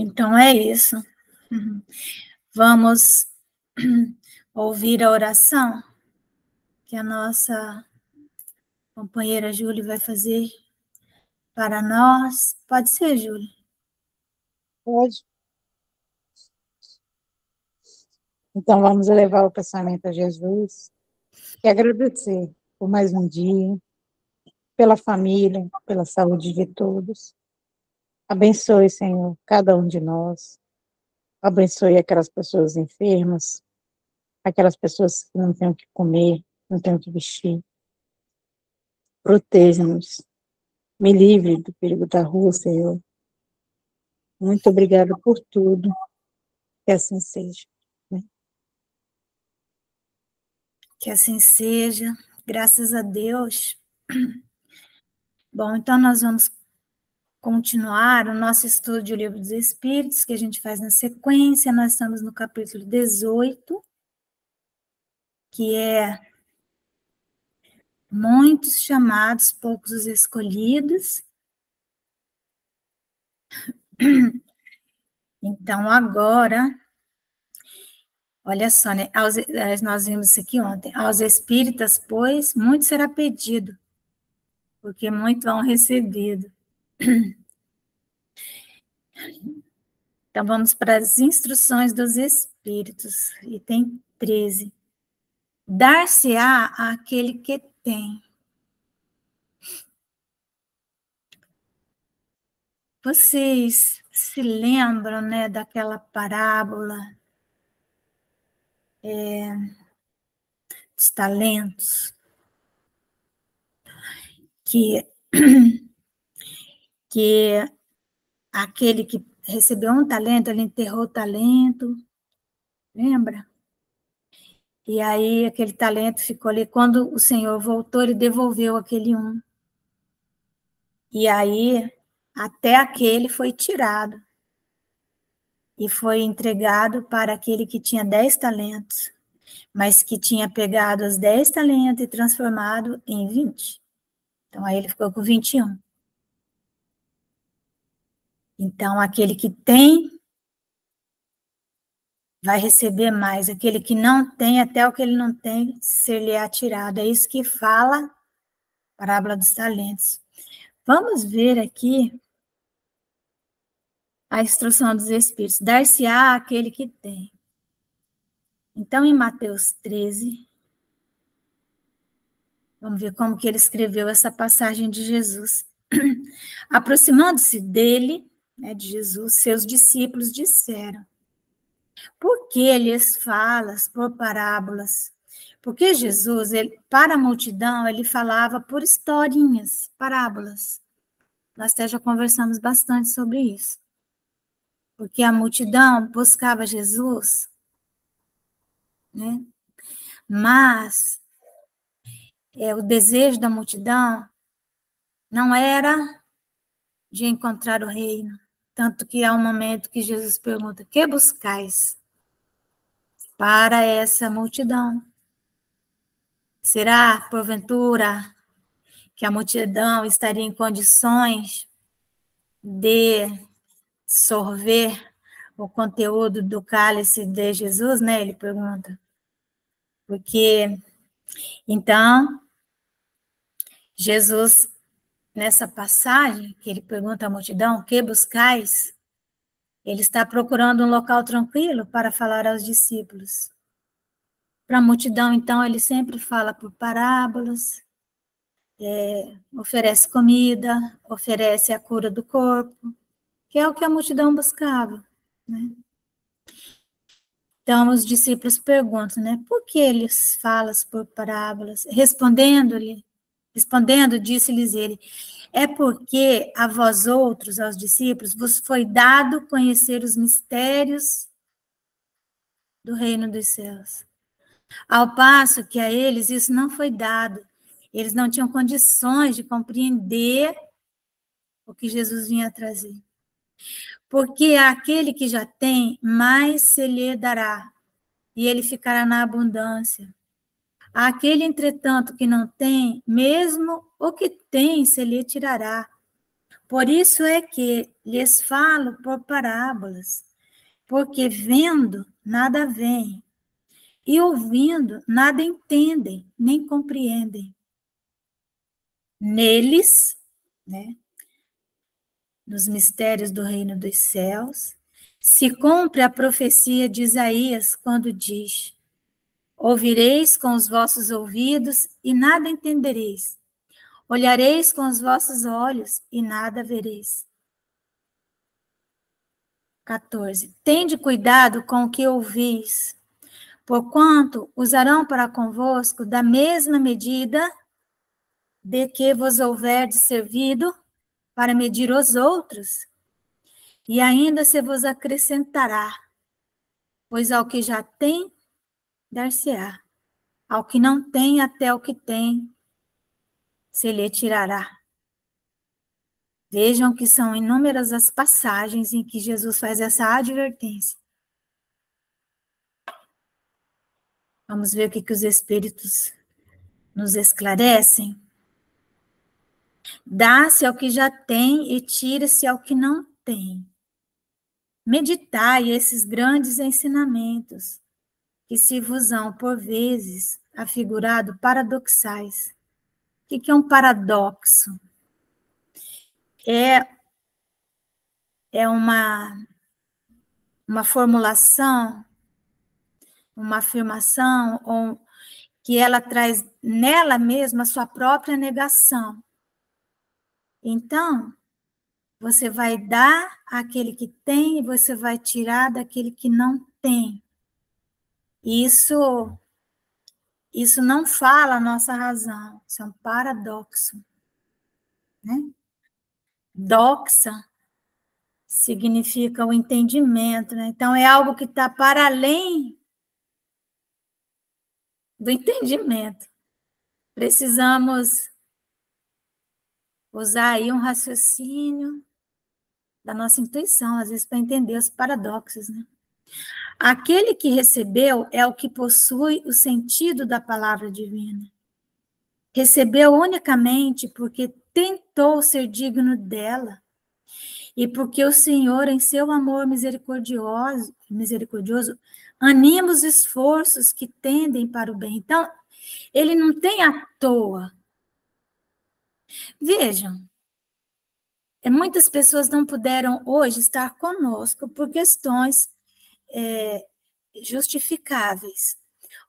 Então é isso. Vamos ouvir a oração que a nossa companheira Júlia vai fazer para nós. Pode ser, Júlia? Pode. Então, vamos elevar o pensamento a Jesus e agradecer por mais um dia, pela família, pela saúde de todos. Abençoe, Senhor, cada um de nós. Abençoe aquelas pessoas enfermas, aquelas pessoas que não têm o que comer, não têm o que vestir. Proteja-nos. Me livre do perigo da rua, Senhor. Muito obrigada por tudo. Que assim seja. Que assim seja. Graças a Deus. Bom, então nós vamos continuar o nosso estudo do Livro dos Espíritos, que a gente faz na sequência. Nós estamos no capítulo 18, que é muitos chamados, poucos os escolhidos. Então, agora, olha só, né? Nós vimos isso aqui ontem. Aos espíritas, pois, muito será pedido, porque muito vão recebido. Então, vamos para as instruções dos espíritos, item 13. Dar-se-á àquele que tem. Vocês se lembram, né, daquela parábola dos talentos? Que aquele que recebeu um talento, ele enterrou o talento, lembra? E aí aquele talento ficou ali. Quando o Senhor voltou, ele devolveu aquele um. E aí até aquele foi tirado e foi entregado para aquele que tinha 10 talentos, mas que tinha pegado os 10 talentos e transformado em 20. Então aí ele ficou com 21. Então aquele que tem vai receber mais, aquele que não tem, até o que ele não tem, ser-lhe atirado. É isso que fala a parábola dos talentos. Vamos ver aqui a instrução dos Espíritos. Dar-se-á àquele que tem. Então, em Mateus 13, vamos ver como que ele escreveu essa passagem de Jesus. Aproximando-se dele, né, de Jesus, seus discípulos disseram: por que lhes falas por parábolas? Porque Jesus, para a multidão, ele falava por historinhas, parábolas. Nós até já conversamos bastante sobre isso. Porque a multidão buscava Jesus, né? Mas o desejo da multidão não era de encontrar o reino. Tanto que há um momento que Jesus pergunta: que buscais para essa multidão? Será, porventura, que a multidão estaria em condições de sorver o conteúdo do cálice de Jesus, né? Ele pergunta. Porque, então, Jesus, nessa passagem, que ele pergunta à multidão, que buscais? Ele está procurando um local tranquilo para falar aos discípulos. Para a multidão, então, ele sempre fala por parábolas, oferece comida, oferece a cura do corpo, que é o que a multidão buscava, né? Então, os discípulos perguntam, né, por que eles falam por parábolas? Respondendo, disse-lhes ele, é porque a vós outros, aos discípulos, vos foi dado conhecer os mistérios do reino dos céus. Ao passo que a eles isso não foi dado. Eles não tinham condições de compreender o que Jesus vinha trazer. Porque aquele que já tem, mais se lhe dará, e ele ficará na abundância. Aquele, entretanto, que não tem, mesmo o que tem, se lhe tirará. Por isso é que lhes falo por parábolas, porque vendo, nada veem, e ouvindo, nada entendem, nem compreendem. Neles, né, nos mistérios do reino dos céus, se cumpre a profecia de Isaías, quando diz: ouvireis com os vossos ouvidos e nada entendereis. Olhareis com os vossos olhos e nada vereis. 14. Tende cuidado com o que ouvis, porquanto usarão para convosco da mesma medida de que vos houverdes servido para medir os outros, e ainda se vos acrescentará, pois ao que já tem, dar-se-á. Ao que não tem, até o que tem, se lhe tirará. Vejam que são inúmeras as passagens em que Jesus faz essa advertência. Vamos ver o que os Espíritos nos esclarecem. Dá-se ao que já tem e tira-se ao que não tem. Meditai esses grandes ensinamentos, que se vos hão, por vezes, afigurado paradoxais. O que é um paradoxo? É uma formulação, uma afirmação, ou que ela traz nela mesma a sua própria negação. Então, você vai dar àquele que tem e você vai tirar daquele que não tem. Isso não fala a nossa razão, isso é um paradoxo. Né? Doxa significa o entendimento, né? Então é algo que está para além do entendimento. Precisamos usar aí um raciocínio da nossa intuição, às vezes, para entender os paradoxos, né? Aquele que recebeu é o que possui o sentido da palavra divina. Recebeu unicamente porque tentou ser digno dela e porque o Senhor, em seu amor misericordioso, anima os esforços que tendem para o bem. Então, ele não tem à toa. Vejam, muitas pessoas não puderam hoje estar conosco por questões justificáveis.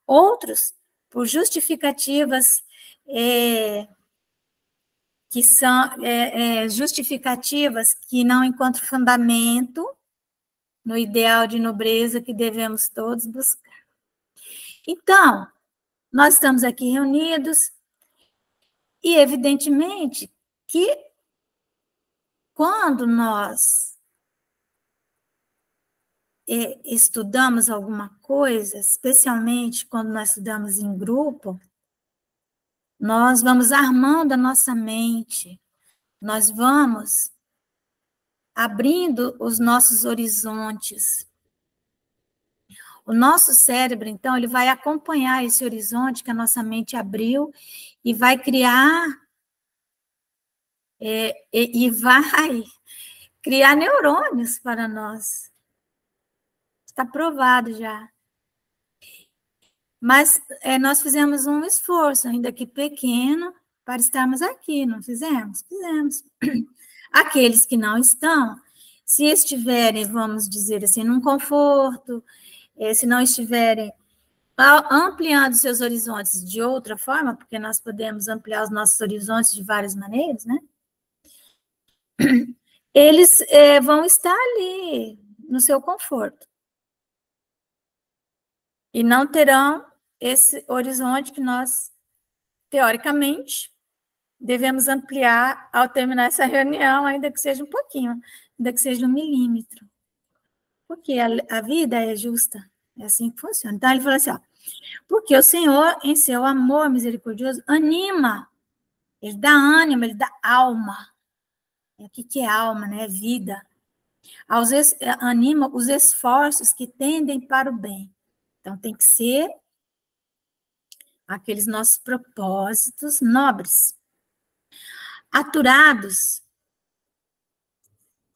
Outros, por justificativas que são justificativas que não encontram fundamento no ideal de nobreza que devemos todos buscar. Então, nós estamos aqui reunidos e, evidentemente, que quando nós estudamos alguma coisa, especialmente quando nós estudamos em grupo, nós vamos armando a nossa mente, nós vamos abrindo os nossos horizontes. O nosso cérebro, então, ele vai acompanhar esse horizonte que a nossa mente abriu e vai criar vai criar neurônios para nós. Está provado já. Mas nós fizemos um esforço, ainda que pequeno, para estarmos aqui, não fizemos? Fizemos. Aqueles que não estão, se estiverem, vamos dizer assim, num conforto, se não estiverem ampliando seus horizontes de outra forma, porque nós podemos ampliar os nossos horizontes de várias maneiras, né? Eles vão estar ali, no seu conforto. E não terão esse horizonte que nós, teoricamente, devemos ampliar ao terminar essa reunião, ainda que seja um pouquinho, ainda que seja 1 milímetro. Porque a vida é justa, é assim que funciona. Então, ele falou assim, ó, porque o Senhor, em seu amor misericordioso, anima, ele dá ânimo, ele dá alma. O que é alma, né? É vida. Anima os esforços que tendem para o bem. Então, tem que ser aqueles nossos propósitos nobres, aturados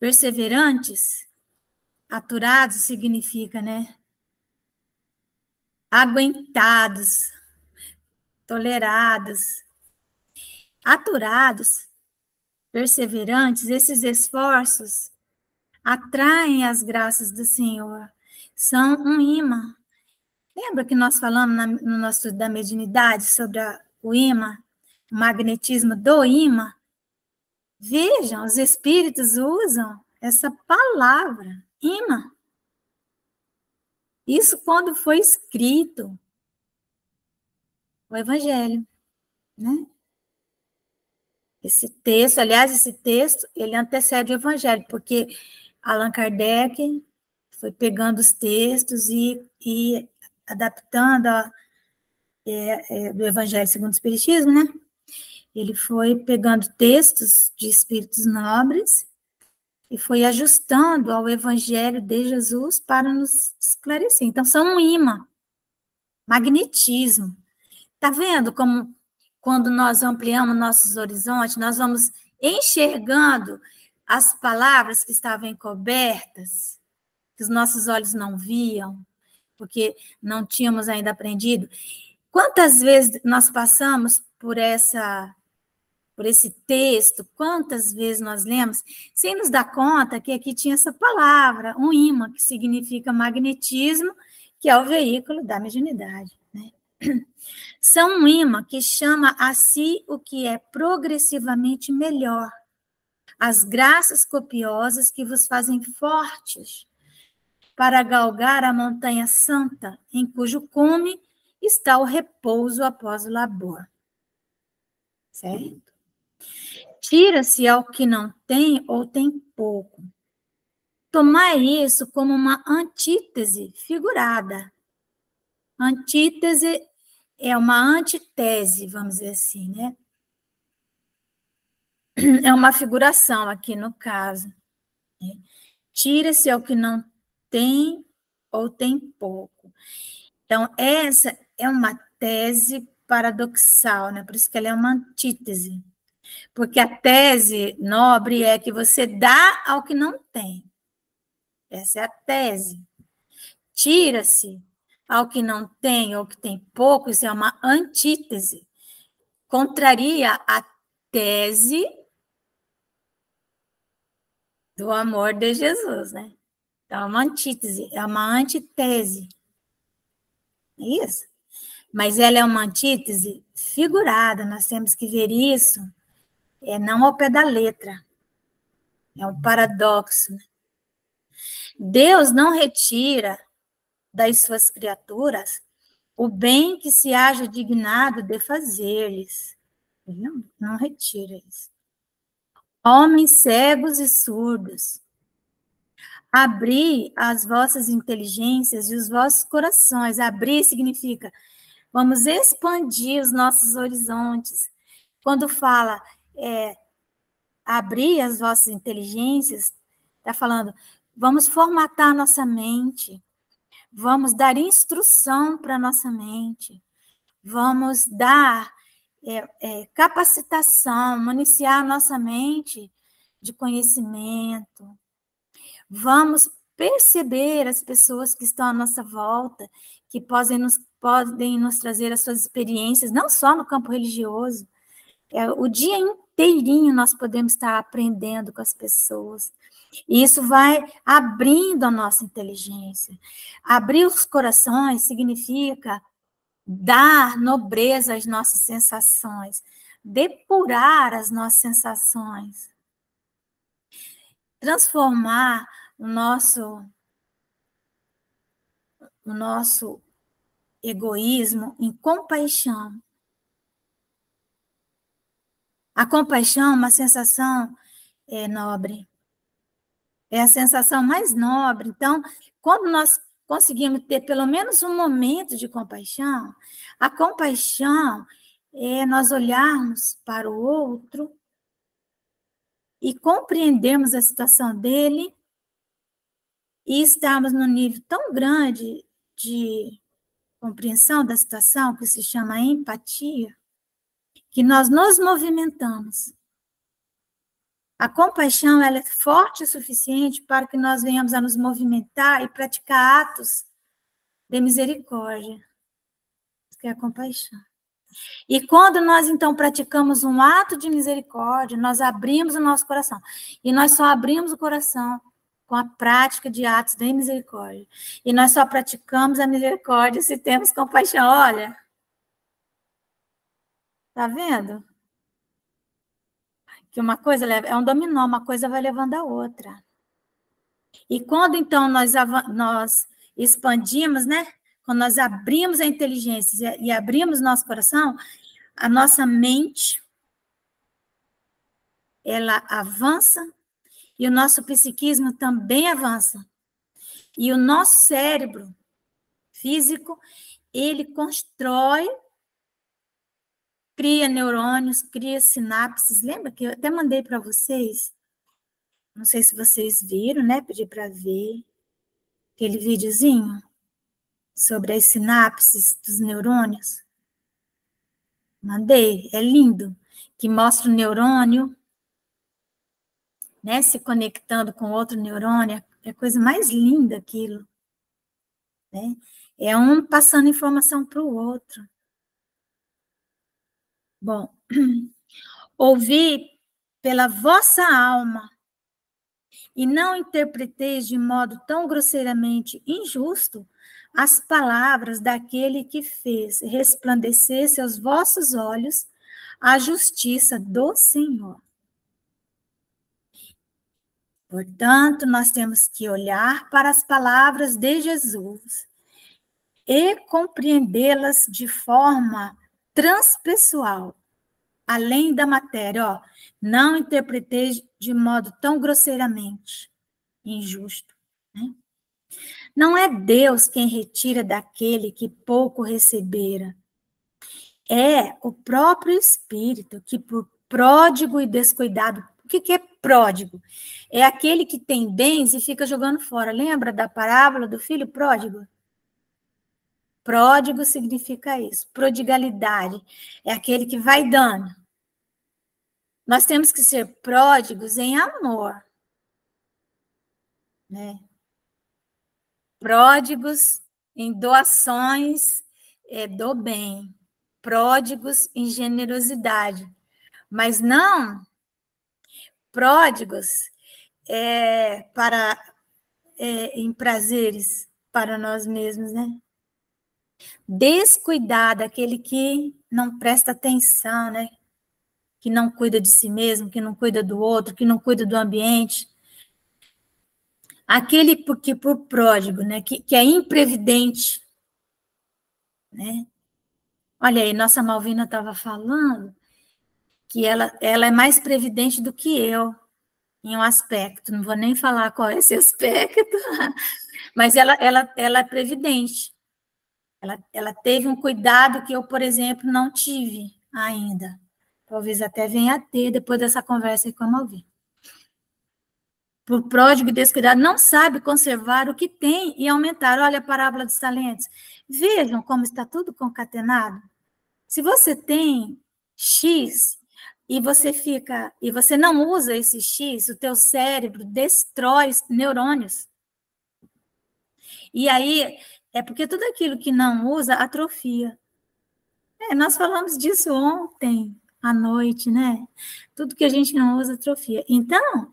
Perseverantes, aturados significa, né? Aguentados, tolerados. Aturados, perseverantes, esses esforços atraem as graças do Senhor. São um imã. Lembra que nós falamos no nosso estudo da mediunidade sobre o imã, o magnetismo do imã? Vejam, os espíritos usam essa palavra, imã. Isso quando foi escrito o Evangelho, né? Esse texto, ele antecede o Evangelho, porque Allan Kardec foi pegando os textos e adaptando do Evangelho segundo o Espiritismo, né? Ele foi pegando textos de espíritos nobres e foi ajustando ao Evangelho de Jesus para nos esclarecer. Então, são um imã, magnetismo. Está vendo como, quando nós ampliamos nossos horizontes, nós vamos enxergando as palavras que estavam encobertas, que os nossos olhos não viam, porque não tínhamos ainda aprendido. Quantas vezes nós passamos por esse texto, quantas vezes nós lemos, sem nos dar conta que aqui tinha essa palavra, um imã, que significa magnetismo, que é o veículo da mediunidade, né? São um imã que chama a si o que é progressivamente melhor, as graças copiosas que vos fazem fortes para galgar a montanha santa, em cujo cume está o repouso após o labor. Certo? Tira-se ao que não tem ou tem pouco. Tomar isso como uma antítese figurada. Antítese é uma antitese, vamos dizer assim, né? É uma figuração aqui no caso. Né? Tira-se ao que não tem ou tem pouco. Então, essa é uma tese paradoxal, né? Por isso que ela é uma antítese. Porque a tese nobre é que você dá ao que não tem. Essa é a tese. Tira-se ao que não tem ou que tem pouco, isso é uma antítese. Contraria a tese do amor de Jesus, né? Então, é uma antítese, é uma antitese. É isso? Mas ela é uma antítese figurada, nós temos que ver isso, não ao pé da letra. É um paradoxo. Né? Deus não retira das suas criaturas o bem que se haja dignado de fazer-lhes. Não retira isso. Homens cegos e surdos, abri as vossas inteligências e os vossos corações. Abrir significa, vamos expandir os nossos horizontes. Quando fala abrir as vossas inteligências, está falando, vamos formatar a nossa mente, vamos dar instrução para a nossa mente, vamos dar capacitação, municiar a nossa mente de conhecimento, vamos perceber as pessoas que estão à nossa volta, que podem nos trazer as suas experiências, não só no campo religioso, o dia inteirinho nós podemos estar aprendendo com as pessoas. E isso vai abrindo a nossa inteligência. Abrir os corações significa dar nobreza às nossas sensações, depurar as nossas sensações, transformar o nosso egoísmo em compaixão. A compaixão é uma sensação nobre. É a sensação mais nobre. Então, quando nós conseguimos ter pelo menos um momento de compaixão, a compaixão é nós olharmos para o outro e compreendermos a situação dele e estarmos num nível tão grande de compreensão da situação, que se chama empatia, que nós nos movimentamos A compaixão, ela é forte o suficiente para que nós venhamos a nos movimentar e praticar atos de misericórdia, que é a compaixão. E quando nós, então, praticamos um ato de misericórdia, nós abrimos o nosso coração. E nós só abrimos o coração com a prática de atos de misericórdia. E nós só praticamos a misericórdia se temos compaixão. Olha, tá vendo? Que uma coisa é um dominó, uma coisa vai levando a outra. E quando, então, nós expandimos, né? Quando nós abrimos a inteligência e abrimos nosso coração, a nossa mente, ela avança e o nosso psiquismo também avança. E o nosso cérebro físico, ele constrói, cria neurônios, cria sinapses. Lembra que eu até mandei para vocês? Não sei se vocês viram, né? Pedi para ver aquele videozinho sobre as sinapses dos neurônios. Mandei, é lindo, que mostra o neurônio, né, se conectando com outro neurônio, é a coisa mais linda aquilo, né? É um passando informação para o outro. Bom, ouvi pela vossa alma e não interpreteis de modo tão grosseiramente injusto as palavras daquele que fez resplandecer seus vossos olhos a justiça do Senhor. Portanto, nós temos que olhar para as palavras de Jesus e compreendê-las de forma transpessoal, além da matéria. Ó, não interpretei de modo tão grosseiramente injusto. Né? Não é Deus quem retira daquele que pouco recebera. É o próprio Espírito que, por pródigo e descuidado, o que é pródigo? É aquele que tem bens e fica jogando fora. Lembra da parábola do filho pródigo? Pródigo significa isso, prodigalidade. É aquele que vai dando. Nós temos que ser pródigos em amor. Né? Pródigos em doações do bem. Pródigos em generosidade. Mas não pródigos em prazeres para nós mesmos, né? Descuidado, aquele que não presta atenção, né? Que não cuida de si mesmo, que não cuida do outro, que não cuida do ambiente. Aquele que por pródigo, né? Que é imprevidente, né? Olha aí, nossa Malvina estava falando que ela é mais previdente do que eu, em um aspecto. Não vou nem falar qual é esse aspecto, mas ela é previdente. Ela teve um cuidado que eu, por exemplo, não tive ainda. Talvez até venha a ter depois dessa conversa com a Malvina. Por pródigo e descuidado, não sabe conservar o que tem e aumentar. Olha a parábola dos talentos. Vejam como está tudo concatenado. Se você tem X e você não usa esse X, o teu cérebro destrói neurônios. E aí é porque tudo aquilo que não usa atrofia. Nós falamos disso ontem à noite, né? Tudo que a gente não usa atrofia. Então,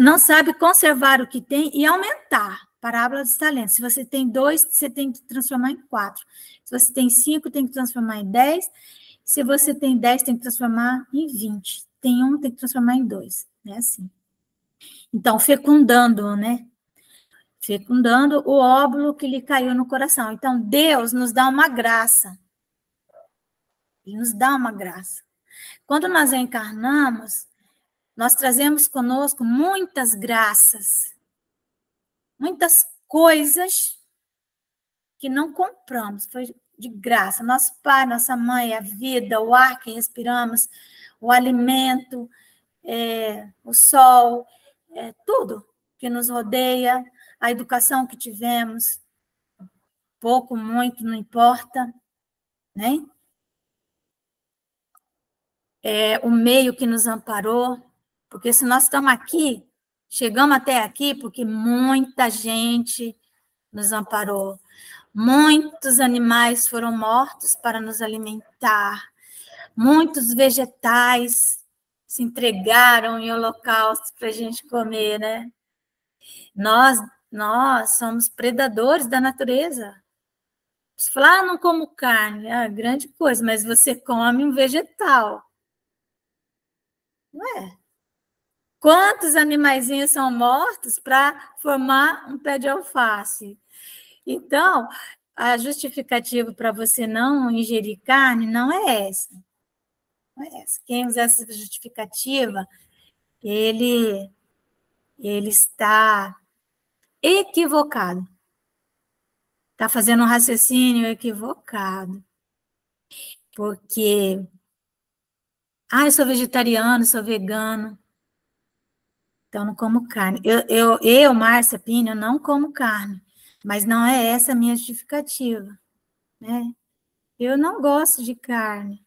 não sabe conservar o que tem e aumentar. Parábola dos talentos. Se você tem 2, você tem que transformar em 4. Se você tem 5, tem que transformar em 10. Se você tem 10, tem que transformar em 20. Tem 1, tem que transformar em 2. É assim. Então, fecundando, né? Fecundando o óvulo que lhe caiu no coração. Então, Deus nos dá uma graça. Ele nos dá uma graça. Quando nós encarnamos, nós trazemos conosco muitas graças, muitas coisas que não compramos, foi de graça. Nosso pai, nossa mãe, a vida, o ar que respiramos, o alimento, o sol, tudo que nos rodeia, a educação que tivemos, pouco, muito, não importa, né? o meio que nos amparou, porque se nós estamos aqui, chegamos até aqui porque muita gente nos amparou. Muitos animais foram mortos para nos alimentar. Muitos vegetais se entregaram em holocaustos para a gente comer, né? Nós somos predadores da natureza. Você fala, não como carne, grande coisa, mas você come um vegetal. Não é? Quantos animaizinhos são mortos para formar um pé de alface? Então, a justificativa para você não ingerir carne não é essa. Não é essa. Quem usa essa justificativa, ele está equivocado. Está fazendo um raciocínio equivocado. Porque, eu sou vegetariano, sou vegano, então não como carne. Eu Márcia Pinho, não como carne, mas não é essa a minha justificativa, né? Eu não gosto de carne.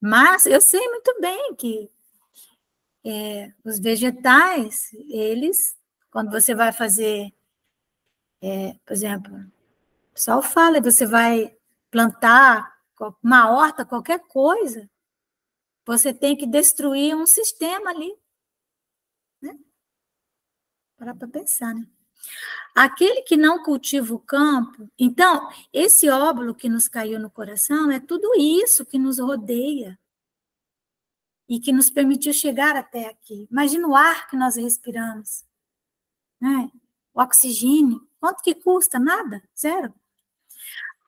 Mas eu sei muito bem que os vegetais, eles, quando você vai fazer, por exemplo, o pessoal fala, você vai plantar uma horta, qualquer coisa, você tem que destruir um sistema ali. Né? Parar para pensar, né? Aquele que não cultiva o campo, então, esse óbolo que nos caiu no coração é tudo isso que nos rodeia e que nos permitiu chegar até aqui. Imagina o ar que nós respiramos, né? O oxigênio, quanto que custa? Nada, zero.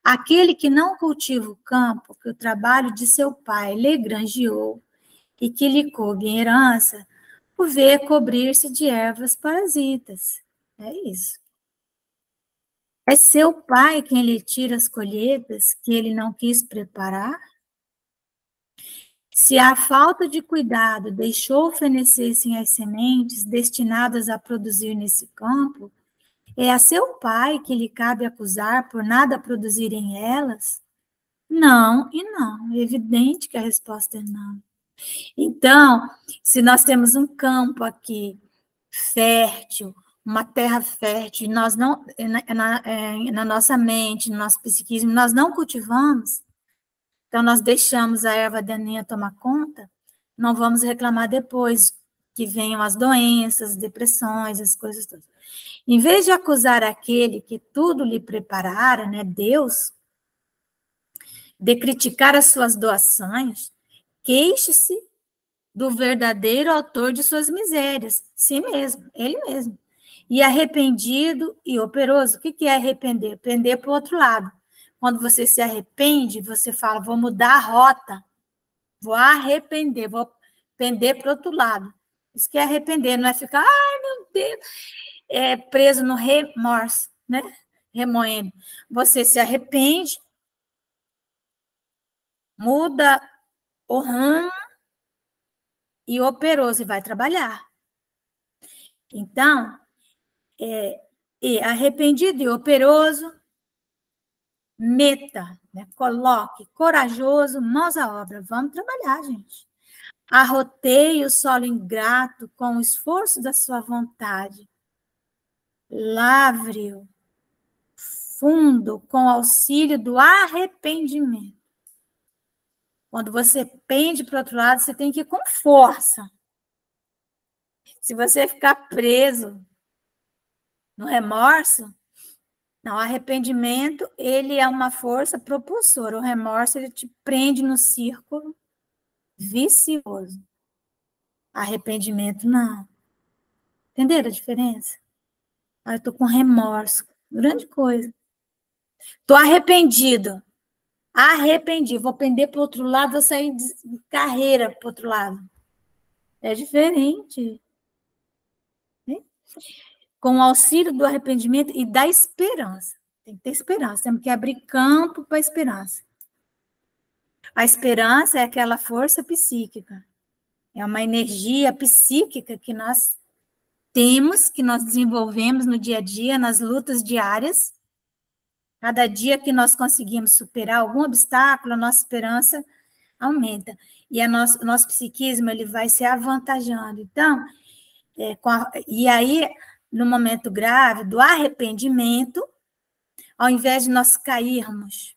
Aquele que não cultiva o campo, que o trabalho de seu pai lhe granjeou e que lhe coube em herança, o vê cobrir-se de ervas parasitas. É isso. É seu pai quem lhe tira as colheitas que ele não quis preparar? Se a falta de cuidado deixou fenecerem as sementes destinadas a produzir nesse campo, é a seu pai que lhe cabe acusar por nada produzirem elas? Não e não. É evidente que a resposta é não. Então, se nós temos um campo aqui fértil, uma terra fértil, nós não, na nossa mente, no nosso psiquismo, nós não cultivamos, então nós deixamos a erva daninha tomar conta, não vamos reclamar depois que venham as doenças, depressões, as coisas todas. Em vez de acusar aquele que tudo lhe preparara, né, Deus, de criticar as suas doações, queixe-se do verdadeiro autor de suas misérias, si mesmo, ele mesmo. E arrependido e operoso. O que é arrepender? Pender para o outro lado. Quando você se arrepende, você fala, vou mudar a rota, vou arrepender, vou pender para o outro lado. Isso que é arrepender, não é ficar, meu Deus, preso no remorso, né? Remoendo. Você se arrepende, muda o rumo e operoso e vai trabalhar. Então, arrependido e operoso, meta, né? Coloque, corajoso, mãos à obra. Vamos trabalhar, gente. Arroteie o solo ingrato com o esforço da sua vontade. Lavre-o fundo com auxílio do arrependimento. Quando você pende para o outro lado, você tem que ir com força. Se você ficar preso no remorso, não, o arrependimento, ele é uma força propulsora. O remorso, ele te prende no círculo vicioso. Arrependimento, não. Entenderam a diferença? Eu estou com remorso. Grande coisa. Estou arrependido. Arrependi. Vou pender para o outro lado, vou sair de carreira para o outro lado. É diferente. Com o auxílio do arrependimento e da esperança. Tem que ter esperança. Temos que abrir campo para a esperança. A esperança é aquela força psíquica. É uma energia psíquica que nós temos, que nós desenvolvemos no dia a dia, nas lutas diárias. Cada dia que nós conseguimos superar algum obstáculo, a nossa esperança aumenta. E o nosso psiquismo, ele vai se avantajando. Então, e aí, no momento grave do arrependimento, ao invés de nós cairmos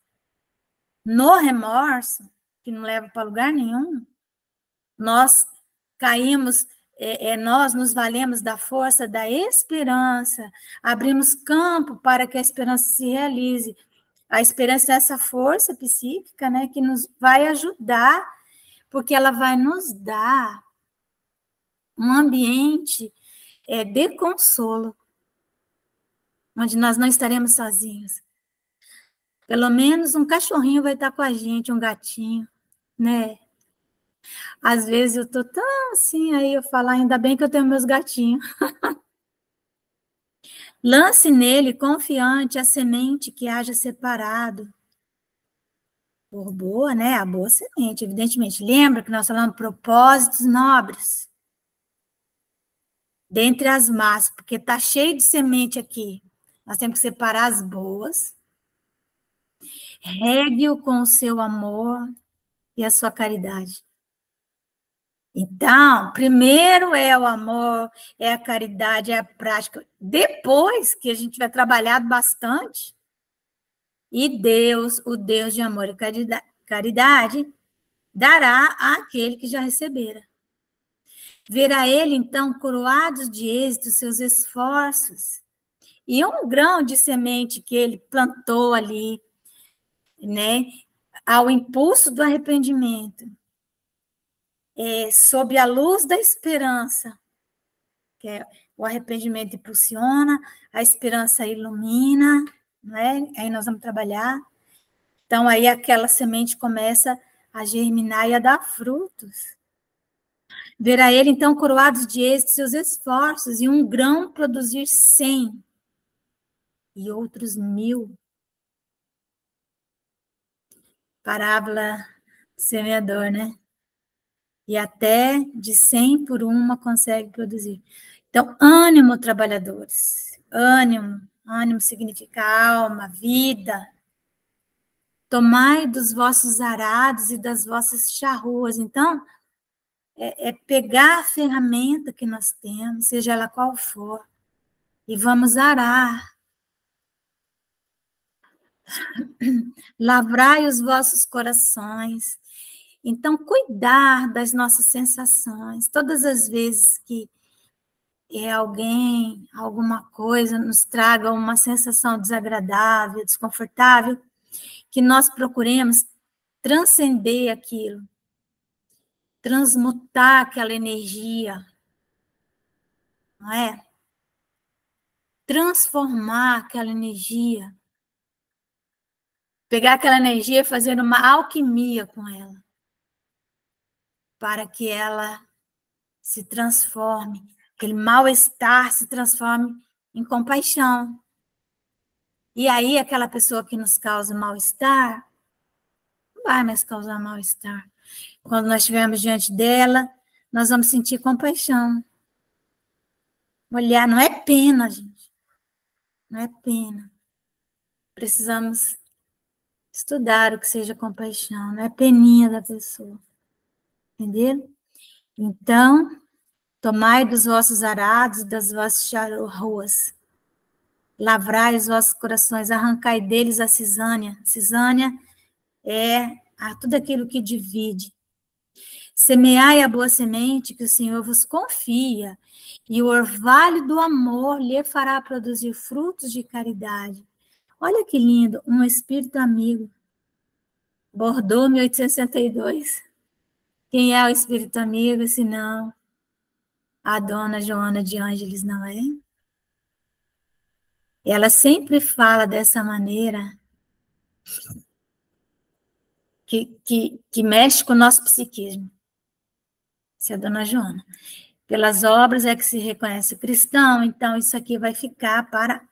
no remorso, que não leva para lugar nenhum, nós caímos, nós nos valemos da força da esperança, abrimos campo para que a esperança se realize. A esperança é essa força psíquica, né, que nos vai ajudar, porque ela vai nos dar um ambiente de consolo, onde nós não estaremos sozinhos. Pelo menos um cachorrinho vai estar com a gente, um gatinho, né? Às vezes eu tô tão assim, aí eu falo, ainda bem que eu tenho meus gatinhos. Lance nele, confiante, a semente que haja separado. Por boa, né? A boa semente, evidentemente. Lembra que nós falamos propósitos nobres? Dentre as más, porque tá cheio de semente aqui. Nós temos que separar as boas. Regue-o com o seu amor e a sua caridade. Então, primeiro é o amor, é a caridade, é a prática. Depois que a gente tiver trabalhado bastante, e Deus, o Deus de amor e caridade, dará àquele que já recebera. Verá ele, então, coroados de êxito seus esforços. E um grão de semente que ele plantou ali, né, ao impulso do arrependimento, sob a luz da esperança, que o arrependimento impulsiona, a esperança ilumina, né? Aí nós vamos trabalhar. Então, aí aquela semente começa a germinar e a dar frutos. Verá ele, então, coroados de êxito seus esforços, e um grão produzir 100, e outros 1000. Parábola do semeador, né? E até de 100 por uma consegue produzir. Então, ânimo, trabalhadores. Ânimo. Ânimo significa alma, vida. Tomai dos vossos arados e das vossas charruas. Então, é pegar a ferramenta que nós temos, seja ela qual for, e vamos arar. Lavrai os vossos corações. Então, cuidar das nossas sensações. Todas as vezes que alguém, alguma coisa nos traga uma sensação desagradável, desconfortável, que nós procuremos transcender aquilo, transmutar aquela energia, não é? Transformar aquela energia, pegar aquela energia e fazer uma alquimia com ela, para que ela se transforme, aquele mal-estar se transforme em compaixão. E aí, aquela pessoa que nos causa mal-estar, não vai mais causar mal-estar. Quando nós estivermos diante dela, nós vamos sentir compaixão. Olhar, não é pena, gente. Não é pena. Precisamos estudar o que seja compaixão, não é peninha da pessoa. Entenderam? Então, tomai dos vossos arados, das vossas charruas. Lavrai os vossos corações, arrancai deles a cisânia. Cisânia é tudo aquilo que divide. Semeai a boa semente que o Senhor vos confia, e o orvalho do amor lhe fará produzir frutos de caridade. Olha que lindo, um espírito amigo. Bordeaux, 1862. Quem é o espírito amigo, se não a dona Joana de Ângeles, não é? Ela sempre fala dessa maneira que mexe com o nosso psiquismo. Essa é a dona Joana. Pelas obras é que se reconhece o cristão, então isso aqui vai ficar para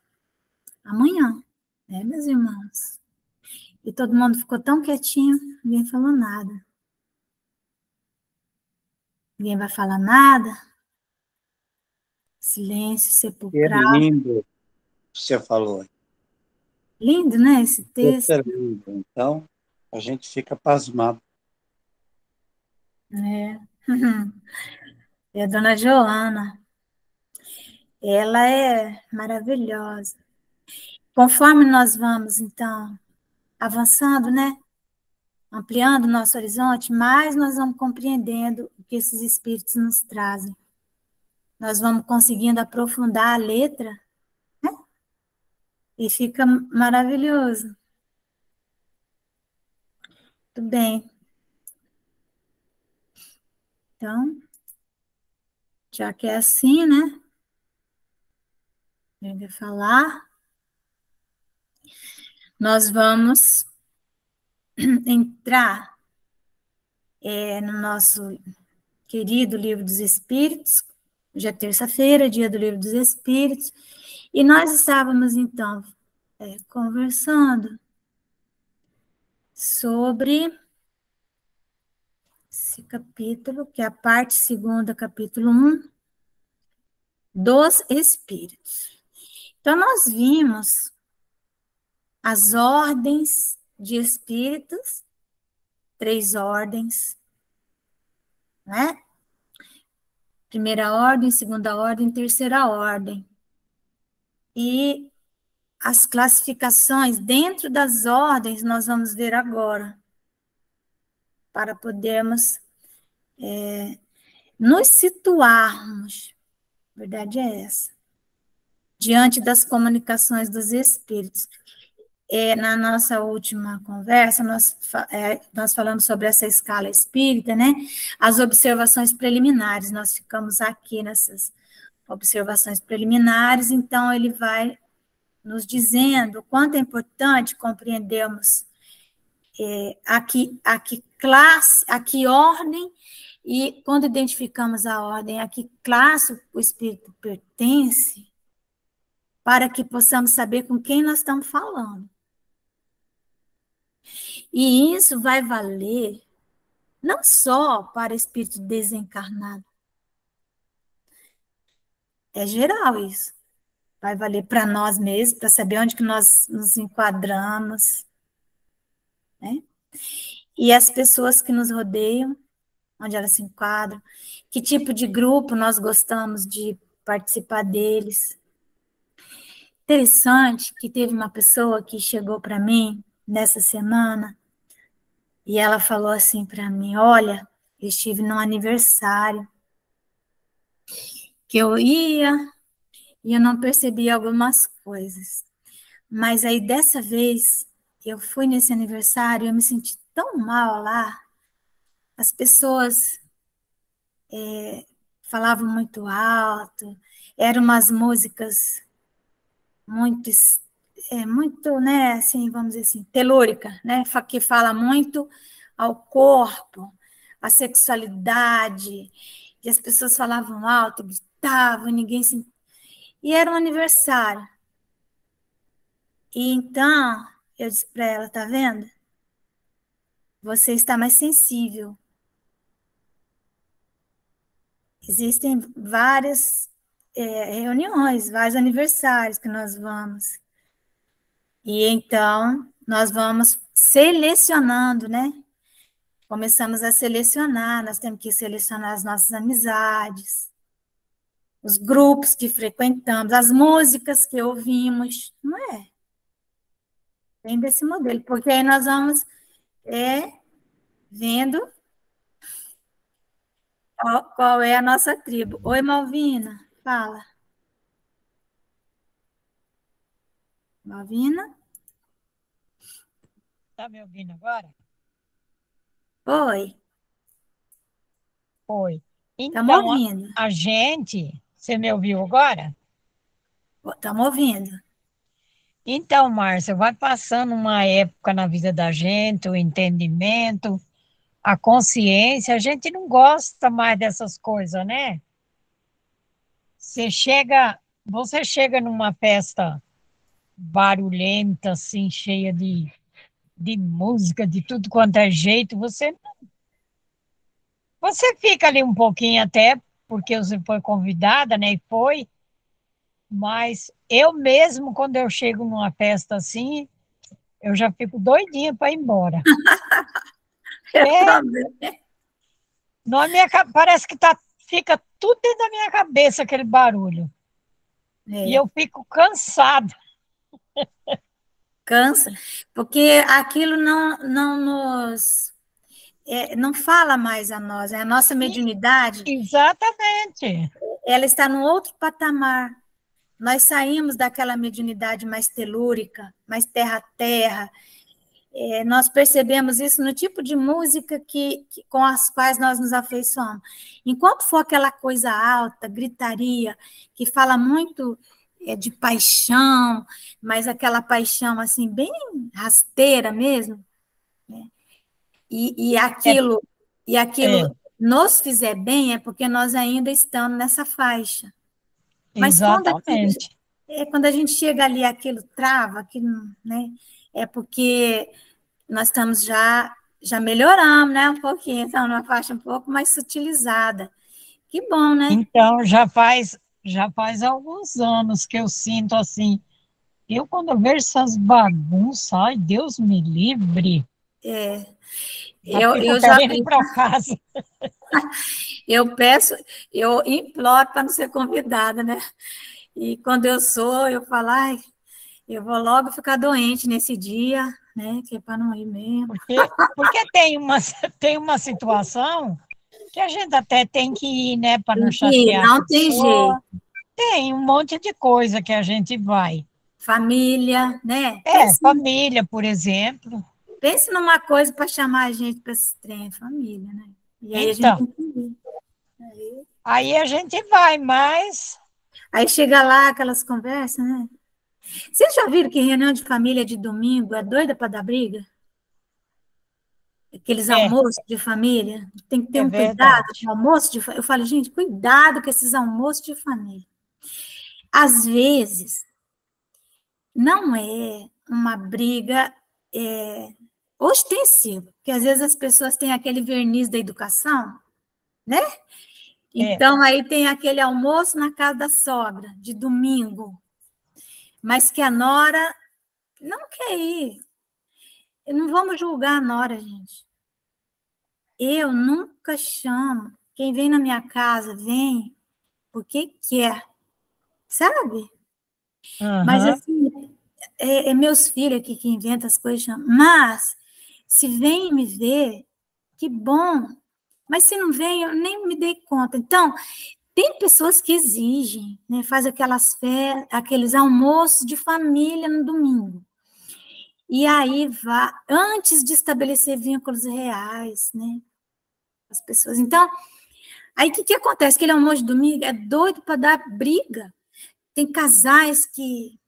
amanhã, né, meus irmãos? E todo mundo ficou tão quietinho, ninguém falou nada. Ninguém vai falar nada. Silêncio sepulcral. É lindo que você falou. Lindo, né, esse texto? É lindo. Então, a gente fica pasmado. É. E a dona Joana, ela é maravilhosa. Conforme nós vamos, então, avançando, né? Ampliando o nosso horizonte, mais nós vamos compreendendo o que esses espíritos nos trazem. Nós vamos conseguindo aprofundar a letra, né? E fica maravilhoso. Muito bem. Então, já que é assim, né? Eu ia falar. Nós vamos entrar no nosso querido Livro dos Espíritos. Hoje é terça-feira, dia do Livro dos Espíritos. E nós estávamos, então, conversando sobre esse capítulo, que é a parte segunda, capítulo 1, dos Espíritos. Então, nós vimos as ordens de espíritos, 3 ordens, né? Primeira ordem, segunda ordem, terceira ordem. E as classificações dentro das ordens nós vamos ver agora, para podermos nos situarmos, a verdade é essa, diante das comunicações dos espíritos. Na nossa última conversa, nós falamos sobre essa escala espírita, né? As observações preliminares, nós ficamos aqui nessas observações preliminares, então ele vai nos dizendo o quanto é importante compreendermos a que classe, a que ordem, e quando identificamos a ordem, a que classe o espírito pertence, para que possamos saber com quem nós estamos falando. E isso vai valer não só para espírito desencarnado, é geral isso. Vai valer para nós mesmos, para saber onde que nós nos enquadramos, né? E as pessoas que nos rodeiam, onde elas se enquadram, que tipo de grupo nós gostamos de participar deles. Interessante que teve uma pessoa que chegou para mim nessa semana e ela falou assim para mim: olha, eu estive num aniversário que eu ia e eu não percebi algumas coisas. Mas aí, dessa vez, eu fui nesse aniversário e eu me senti tão mal lá. As pessoas falavam muito alto, eram umas músicas muito, né, assim, vamos dizer assim, telúrica, né, que fala muito ao corpo, à sexualidade, e as pessoas falavam alto, gritavam, ninguém se... E era um aniversário. E então, eu disse para ela, tá vendo? Você está mais sensível. Existem várias reuniões, vários aniversários que nós vamos. E então, nós vamos selecionando, né? Começamos a selecionar, nós temos que selecionar as nossas amizades, os grupos que frequentamos, as músicas que ouvimos, não é? Tem desse modelo, porque aí nós vamos vendo qual é a nossa tribo. Oi, Malvina, fala. Malvina? Está me ouvindo agora? Oi. Oi. Estamos Então, ouvindo. a gente, você me ouviu agora? Estamos ouvindo. Então, Márcia, vai passando uma época na vida da gente, o entendimento, a consciência, a gente não gosta mais dessas coisas, né? Você chega numa festa barulhenta, assim, cheia de música, de tudo quanto é jeito, você fica ali um pouquinho até, porque você foi convidada, né? E foi. Mas eu mesmo, quando eu chego numa festa assim, eu já fico doidinha para ir embora. Eu É, também. Parece que fica tudo dentro da minha cabeça, aquele barulho. E eu fico cansada. Cansa, porque aquilo não fala mais a nós, a nossa mediunidade, Exatamente. ela está num outro patamar. Nós saímos daquela mediunidade mais telúrica, mais terra-terra. Nós percebemos isso no tipo de música com as quais nós nos afeiçoamos. Enquanto for aquela coisa alta, gritaria, que fala muito de paixão, mas aquela paixão assim, bem rasteira mesmo, né? E aquilo nos fizer bem, é porque nós ainda estamos nessa faixa. Mas exatamente. quando a gente chega ali, aquilo trava, né? É porque nós estamos já melhoramos, né? Um pouquinho, estamos numa faixa um pouco mais sutilizada. Que bom, né? Então, já faz alguns anos que eu sinto assim. Quando eu vejo essas bagunças, ai, Deus me livre. Eu já ir para casa. Eu imploro para não ser convidada, né? E quando eu falo, ai, eu vou logo ficar doente nesse dia, né? Que é para não ir mesmo. Porque tem uma situação que a gente até tem que ir, né? Para não chatear não tem jeito. Tem um monte de coisa que a gente vai. Família, né? Família, por exemplo. Pense numa coisa para chamar a gente para esse trem, família, né? E aí então, a gente tem que ir. Aí a gente vai, mas... Aí chega lá aquelas conversas, né? Vocês já viram que reunião de família de domingo é doida para dar briga? Aqueles almoços de família, tem que ter um cuidado com almoço de família. Eu falo, gente, cuidado com esses almoços de família. Às vezes, não é uma briga ostensiva, porque às vezes as pessoas têm aquele verniz da educação, né? Então, aí tem aquele almoço na casa da sogra, de domingo, mas que a nora não quer ir. Não vamos julgar a nora, gente. Eu nunca chamo. Quem vem na minha casa, vem porque quer, sabe? Mas, assim, meus filhos aqui que inventam as coisas, chamam. Mas, se vem me ver, que bom. Mas se não vem, eu nem me dei conta. Então, tem pessoas que exigem, né? Faz aqueles almoços de família no domingo. E aí, antes de estabelecer vínculos reais, né? As pessoas. Então, aí o que acontece? Aquele almoço de domingo é doido para dar briga. Tem casais que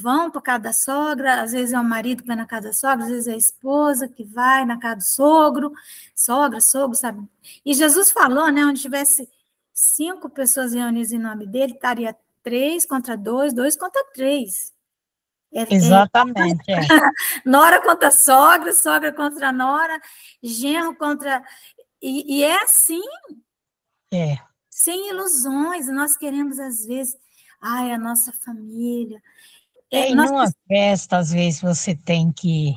vão para casa da sogra, às vezes é o marido que vai na casa da sogra, às vezes é a esposa que vai na casa do sogro, sogra, sogro, sabe? E Jesus falou, né, onde tivesse 5 pessoas reunidas em nome dele, estaria 3 contra 2, 2 contra 3. Exatamente. Nora contra sogra, sogra contra nora, genro contra... E é assim, sem ilusões, nós queremos, às vezes, a nossa família... numa festa, às vezes, você tem que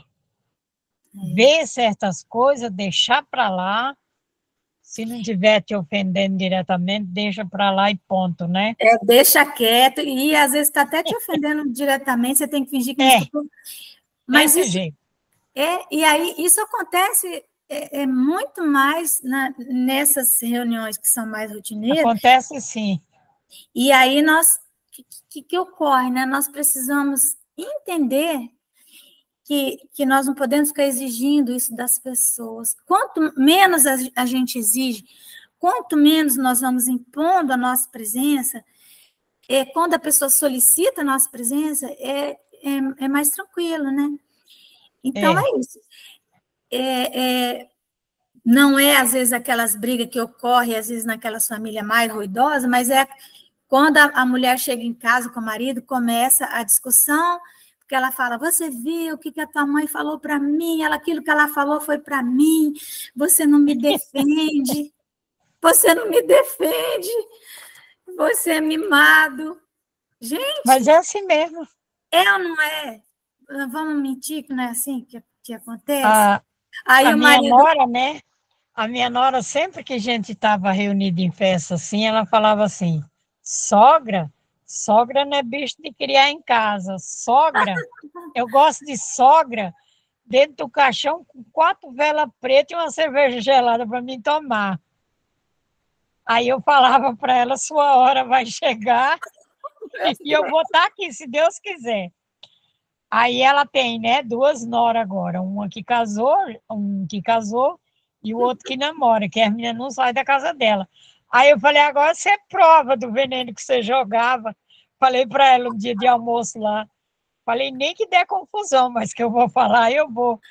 ver certas coisas, deixar para lá. Se não estiver te ofendendo diretamente, deixa para lá e ponto, né? Deixa quieto. E, às vezes, está até te ofendendo diretamente, você tem que fingir que não escutou. Mas desse jeito. E aí, isso acontece muito mais nessas reuniões que são mais rotineiras. Acontece, sim. E aí, que ocorre, né? Nós precisamos entender que nós não podemos ficar exigindo isso das pessoas. Quanto menos a gente exige, quanto menos nós vamos impondo a nossa presença, quando a pessoa solicita a nossa presença, é mais tranquilo, né? Então, é isso. Não é, às vezes, aquelas brigas que ocorrem, às vezes, naquelas famílias mais ruidosas, mas é quando a mulher chega em casa com o marido, começa a discussão, porque ela fala, você viu o que a tua mãe falou para mim, aquilo que ela falou foi para mim, você não me defende, você é mimado. Gente... Mas é assim mesmo. É ou não é? Vamos mentir que não é assim que acontece? Aí a minha nora, né? A minha nora, sempre que a gente estava reunido em festa assim, ela falava assim: sogra, sogra não é bicho de criar em casa. Sogra, eu gosto de sogra dentro do caixão com 4 velas pretas e uma cerveja gelada para mim tomar. Aí eu falava para ela: sua hora vai chegar e eu vou estar aqui, se Deus quiser. Aí ela tem, né, 2 noras agora, um que casou e o outro que namora, que a menina não sai da casa dela. Aí eu falei, agora você é prova do veneno que você jogava. Falei para ela um dia de almoço lá. Falei, nem que der confusão, mas que eu vou falar, eu vou.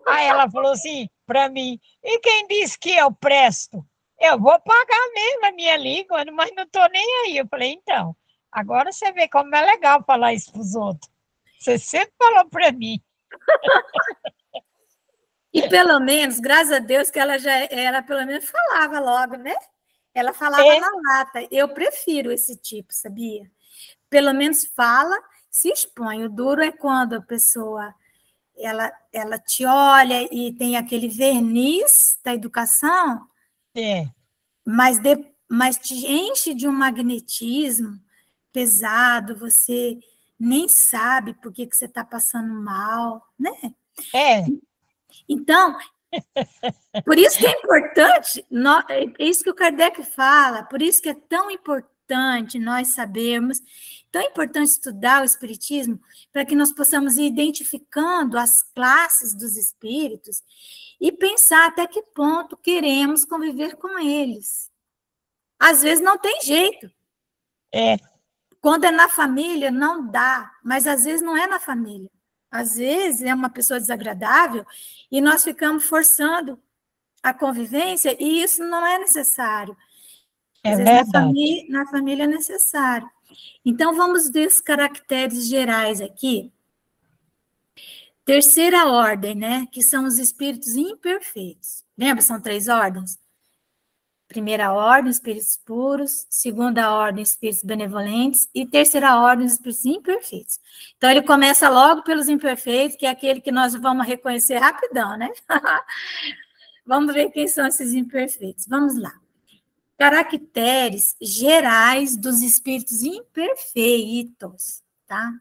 Aí ela falou assim para mim, e quem disse que eu presto? Eu vou pagar mesmo a minha língua, mas não estou nem aí. Eu falei, então, agora você vê como é legal falar isso para os outros. Você sempre falou para mim. E pelo menos, graças a Deus, que ela pelo menos falava logo, né? Ela falava na lata. Eu prefiro esse tipo, sabia? Pelo menos fala, se expõe. O duro é quando a pessoa ela te olha e tem aquele verniz da educação, mas, mas te enche de um magnetismo pesado, você nem sabe por que você está passando mal, né? Então, por isso que é importante, é isso que o Kardec fala, por isso que é tão importante nós sabermos, tão importante estudar o Espiritismo, para que nós possamos ir identificando as classes dos espíritos e pensar até que ponto queremos conviver com eles. Às vezes não tem jeito. Quando é na família, não dá, mas às vezes não é na família. Às vezes é uma pessoa desagradável e nós ficamos forçando a convivência e isso não é necessário. Às vezes na família é necessário. Então, vamos ver os caracteres gerais aqui. Terceira ordem, né? Que são os espíritos imperfeitos. Lembra? São 3 ordens? Primeira ordem, espíritos puros. Segunda ordem, espíritos benevolentes. E terceira ordem, espíritos imperfeitos. Então, ele começa logo pelos imperfeitos, que é aquele que nós vamos reconhecer rapidão, né? Vamos ver quem são esses imperfeitos. Vamos lá. Caracteres gerais dos espíritos imperfeitos, tá?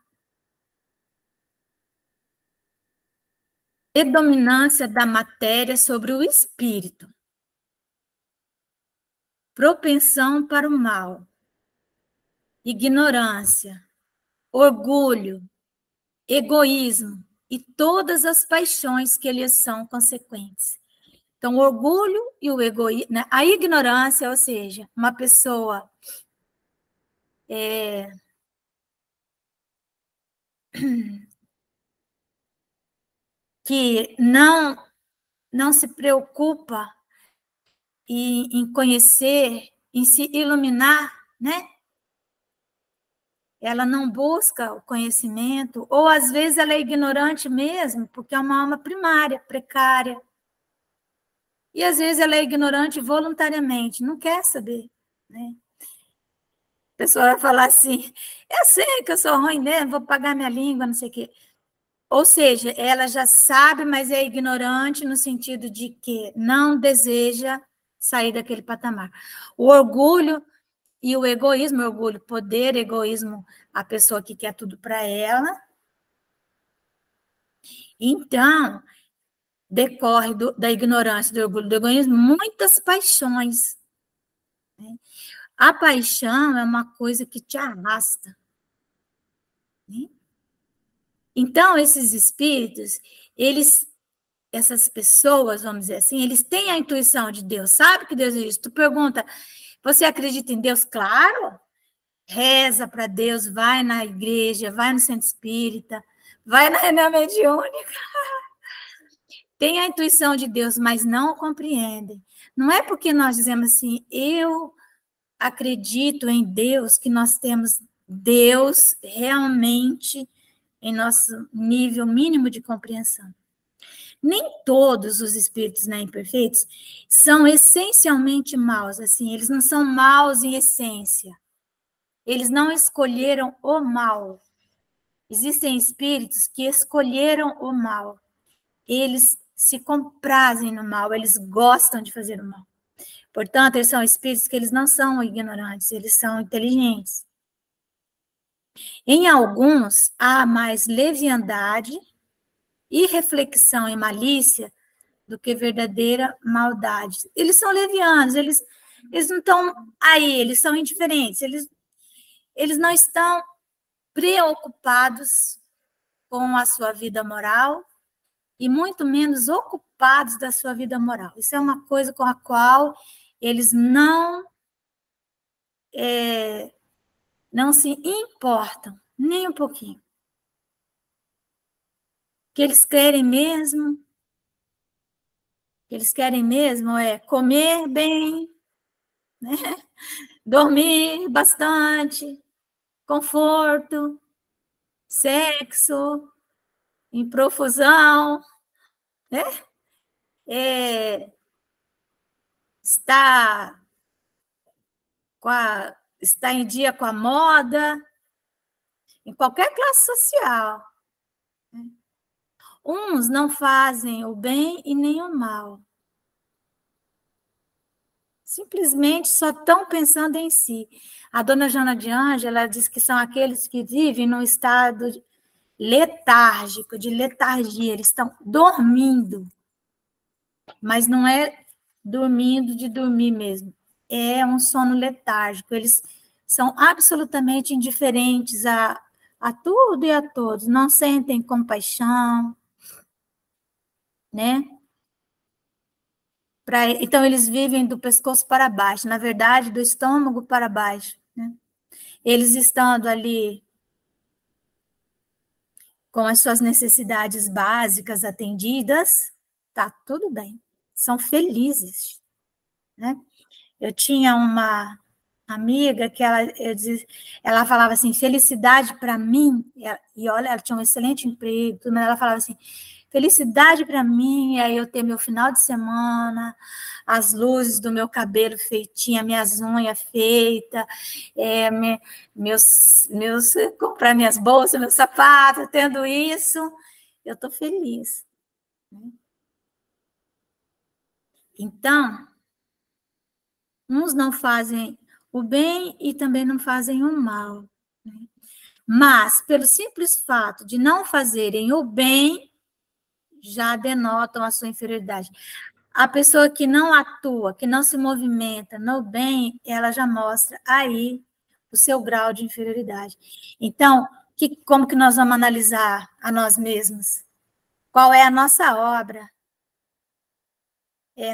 Predominância da matéria sobre o espírito. Propensão para o mal. Ignorância. Orgulho. Egoísmo. E todas as paixões que lhes são consequentes. Então, o orgulho e o egoísmo, né? A ignorância, ou seja, uma pessoa que não se preocupa em conhecer, em se iluminar, né? Ela não busca o conhecimento, ou às vezes ela é ignorante mesmo, porque é uma alma primária, precária. E às vezes ela é ignorante voluntariamente, não quer saber, né? A pessoa vai falar assim, eu sei que eu sou ruim mesmo, vou pagar minha língua, não sei o quê. Ou seja, ela já sabe, mas é ignorante no sentido de que não deseja sair daquele patamar. O orgulho e o egoísmo, orgulho, poder, egoísmo, a pessoa que quer tudo para ela. Então, decorre da ignorância, do orgulho, do egoísmo, muitas paixões. Né? A paixão é uma coisa que te arrasta. Né? Então, esses espíritos, essas pessoas, vamos dizer assim, eles têm a intuição de Deus, sabe que Deus existe. Tu pergunta, você acredita em Deus? Claro. Reza para Deus, vai na igreja, vai no centro espírita, vai na reunião mediúnica. Tem a intuição de Deus, mas não compreendem. Não é porque nós dizemos assim, eu acredito em Deus, que nós temos Deus realmente em nosso nível mínimo de compreensão. Nem todos os espíritos, né, imperfeitos são essencialmente maus, assim, eles não são maus em essência. Eles não escolheram o mal. Existem espíritos que escolheram o mal. Eles se comprazem no mal, eles gostam de fazer o mal. Portanto, eles são espíritos que eles não são ignorantes, eles são inteligentes. Em alguns, há mais leviandade, irreflexão e malícia do que verdadeira maldade. Eles são levianos, eles não estão aí, eles são indiferentes, eles não estão preocupados com a sua vida moral e muito menos ocupados da sua vida moral. Isso é uma coisa com a qual eles não se importam, nem um pouquinho. O que eles querem mesmo é comer bem, né? Dormir bastante, conforto, sexo em profusão, né? Está em dia com a moda, em qualquer classe social. Uns não fazem o bem e nem o mal. Simplesmente só estão pensando em si. A dona Joana de Ângela, ela diz que são aqueles que vivem num estado letárgico, de letargia, eles estão dormindo. Mas não é dormindo de dormir mesmo, é um sono letárgico. Eles são absolutamente indiferentes a tudo e a todos, não sentem compaixão, né? Então, eles vivem do pescoço para baixo, na verdade, do estômago para baixo, né? Eles estando ali com as suas necessidades básicas atendidas, tá tudo bem, são felizes, né? Eu tinha uma amiga que ela falava assim, felicidade para mim, e olha, ela tinha um excelente emprego, mas ela falava assim, felicidade para mim é eu ter meu final de semana, as luzes do meu cabelo feitinha, minhas unhas feitas, comprar minhas bolsas, meus sapatos, tendo isso, eu estou feliz. Então, uns não fazem o bem e também não fazem o mal. Mas, pelo simples fato de não fazerem o bem, já denotam a sua inferioridade. A pessoa que não atua, que não se movimenta no bem, ela já mostra aí o seu grau de inferioridade. Então, como que nós vamos analisar a nós mesmos? Qual é a nossa obra?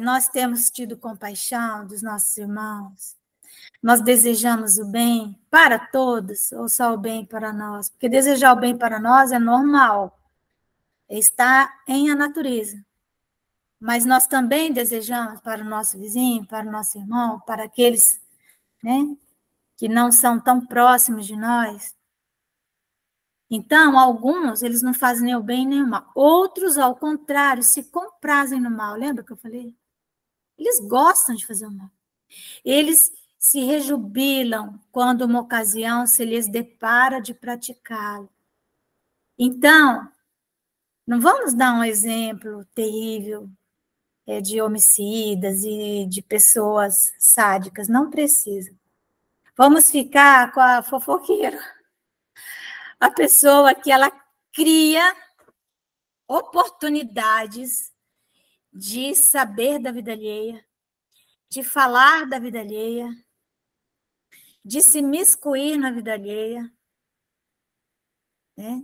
Nós temos tido compaixão dos nossos irmãos? Nós desejamos o bem para todos ou só o bem para nós? Porque desejar o bem para nós é normal, está em a natureza. Mas nós também desejamos para o nosso vizinho, para o nosso irmão, para aqueles, né, que não são tão próximos de nós. Então, alguns, eles não fazem nem o bem nem o mal. Outros, ao contrário, se comprazem no mal. Lembra que eu falei? Eles gostam de fazer o mal. Eles se rejubilam quando uma ocasião se lhes depara de praticá-lo. Então, não vamos dar um exemplo terrível de homicidas e de pessoas sádicas, não precisa. Vamos ficar com a fofoqueira, a pessoa que ela cria oportunidades de saber da vida alheia, de falar da vida alheia, de se miscuir na vida alheia, né?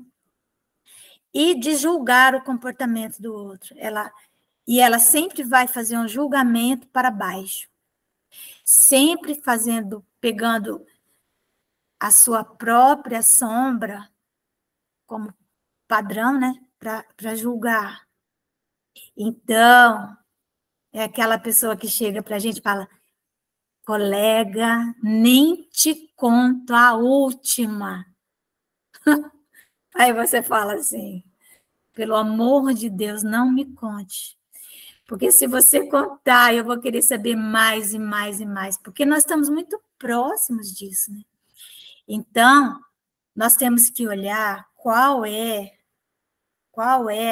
E de julgar o comportamento do outro. Ela sempre vai fazer um julgamento para baixo, sempre pegando a sua própria sombra como padrão, né, para julgar. Então, é aquela pessoa que chega para a gente e fala, colega, nem te conto a última. Aí você fala assim, pelo amor de Deus, não me conte. Porque se você contar, eu vou querer saber mais e mais e mais, porque nós estamos muito próximos disso, né? Então, nós temos que olhar qual é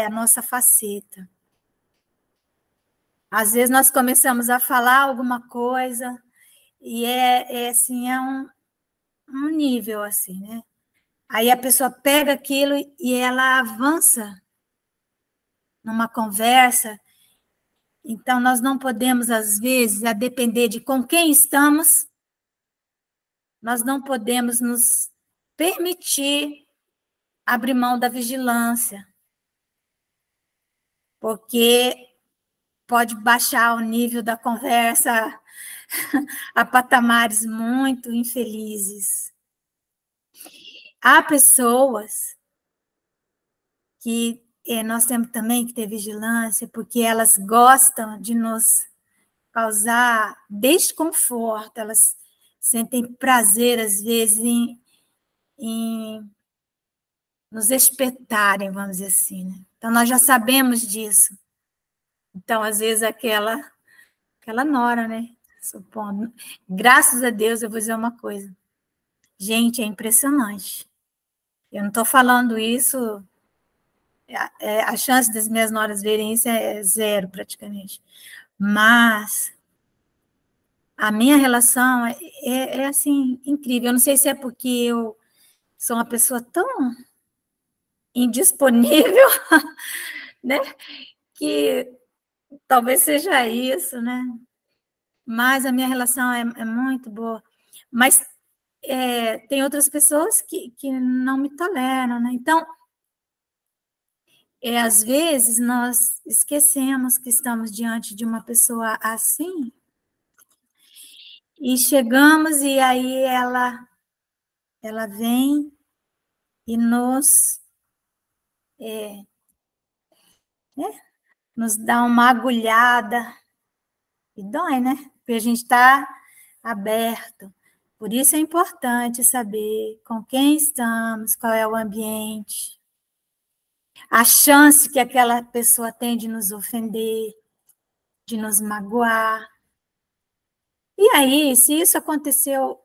a nossa faceta. Às vezes nós começamos a falar alguma coisa e assim, é um nível assim, né? Aí a pessoa pega aquilo e ela avança numa conversa. Então, nós não podemos, às vezes, a depender de com quem estamos, nós não podemos nos permitir abrir mão da vigilância, porque pode baixar o nível da conversa a patamares muito infelizes. Há pessoas que nós temos também que ter vigilância, porque elas gostam de nos causar desconforto, elas sentem prazer, às vezes, em nos espetarem, vamos dizer assim, né? Então, nós já sabemos disso. Então, às vezes, aquela nora, né? Supondo. Graças a Deus, eu vou dizer uma coisa. Gente, é impressionante. Eu não estou falando isso... a chance das minhas noras verem isso é zero, praticamente. Mas a minha relação é assim, incrível. Eu não sei se é porque eu sou uma pessoa tão indisponível, né? Que talvez seja isso, né? Mas a minha relação é muito boa. Mas tem outras pessoas que não me toleram, né? Então, às vezes, nós esquecemos que estamos diante de uma pessoa assim, e chegamos, e aí ela vem e nos dá uma agulhada, e dói, né? Porque a gente está aberto. Por isso é importante saber com quem estamos, qual é o ambiente, a chance que aquela pessoa tem de nos ofender, de nos magoar. E aí, se isso aconteceu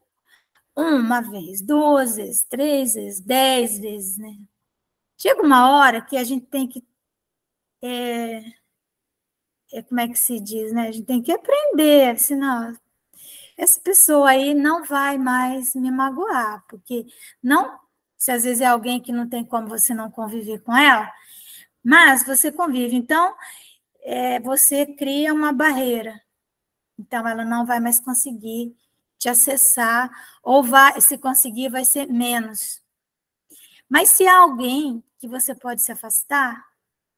uma vez, 2 vezes, 3 vezes, 10 vezes, né? Chega uma hora que a gente tem que como é que se diz, né? A gente tem que aprender, senão essa pessoa aí não vai mais me magoar, porque não, se às vezes é alguém que não tem como você não conviver com ela, mas você convive, então você cria uma barreira, então ela não vai mais conseguir te acessar, ou vai, se conseguir, vai ser menos. Mas se há alguém que você pode se afastar,